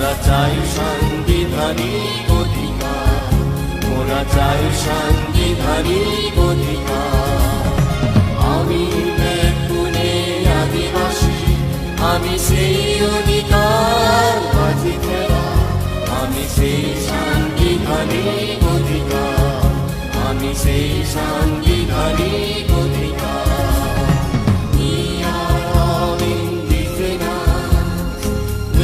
মোরা চাই সাংবিধানিক অধিকার, মোরা চাই সাংবিধানিক অধিকার। আমি এক গুণে আদিবাসী, আমি সেই অধিকার বাজি খেলা, আমি সেই সাংবিধানিক অধিকার, আমি সেই সাংবিধানিক অধিকার।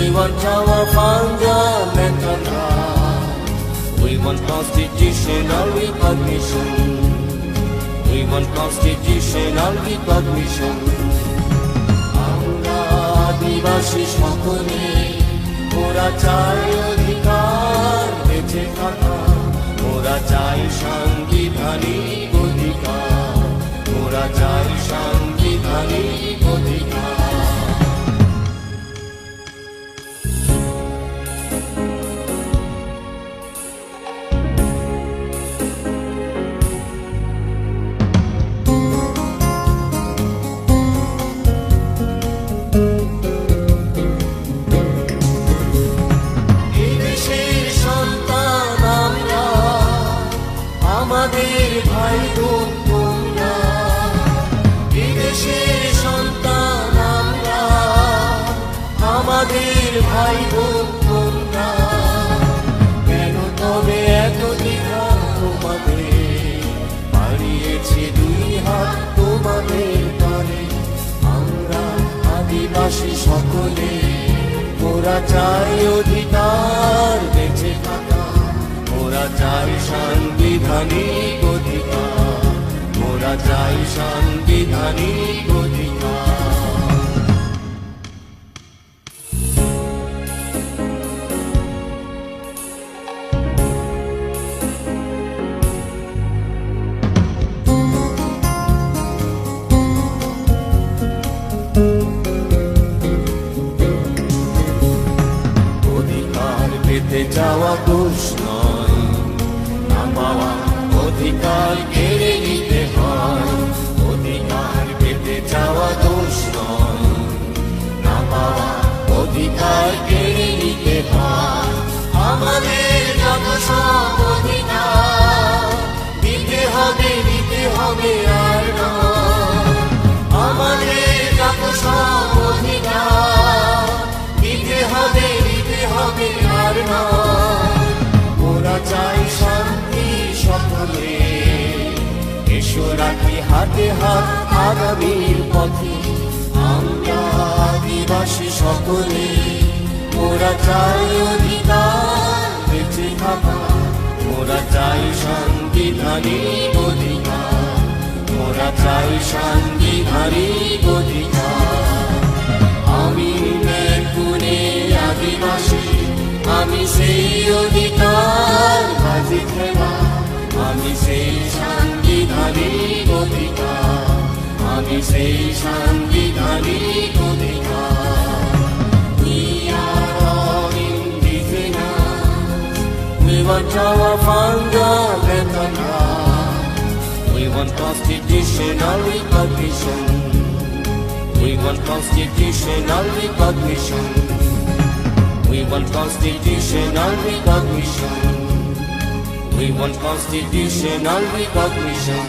We want our fundamental rights. We want constitutional recognition. We want constitutional recognition. আমরা আদিবাসী সকলে মোরা চাই অধিকার বেঁচে থাকা, মোরা চাই সাংবিধানিক অধিকার, মোরা চাই সাংবিধানিক অধিকার। আমাদের ভাই বোন তোমরা, বিদেশের সন্তান আমরা, আমাদের ভাই বোন তোমরা। কেন তবে এত দ্বিধা তোমাদের, বাড়িয়েছে দুই হাত তোমাদের তরে। আমরা আদিবাসী সকলে মোরা চাই অধিকার বেঁচে থাকা, মোরা চাই সাংবিধানিক অধিকার, মোরা চাই সাংবিধানিক অধিকার। অধিকার পেতে যাওয়া দোষ নয়, না পাওয়া অধিকার কেড়ে নিতে হয়। অধিকার পেতে যাওয়া দোষ নয়, না পাওয়া অধিকার কেড়ে নিতে হয়। আমাদের যত সব অধিকার দিতে হবে, দিতে হবে আর নয়। আমাদের যত সব অধিকার দিতে হবে, দিতে হবে আর নয়। মোরা চাই শান্তি সকলে, এসো রাখি হাতে হাত আগামীর পথে। আমরা আদিবাসী সকলে মোরা চাই অধিকার বেঁচে থাকা, মোরা চাই সাংবিধানিক অধিকার, মোরা চাই সাংবিধানিক অধিকার। আমি এক গুণে আদিবাসী, আমি সেই অধিকার বাজি খেলা, আমি সেই সাংবিধানিক অধিকার, আমি সেই সাংবিধানিক অধিকার। We are all indigenous. We want our fundamental rights. We want constitutional recognition. We want constitutional recognition. We want constitutional recognition. We want constitutional recognition.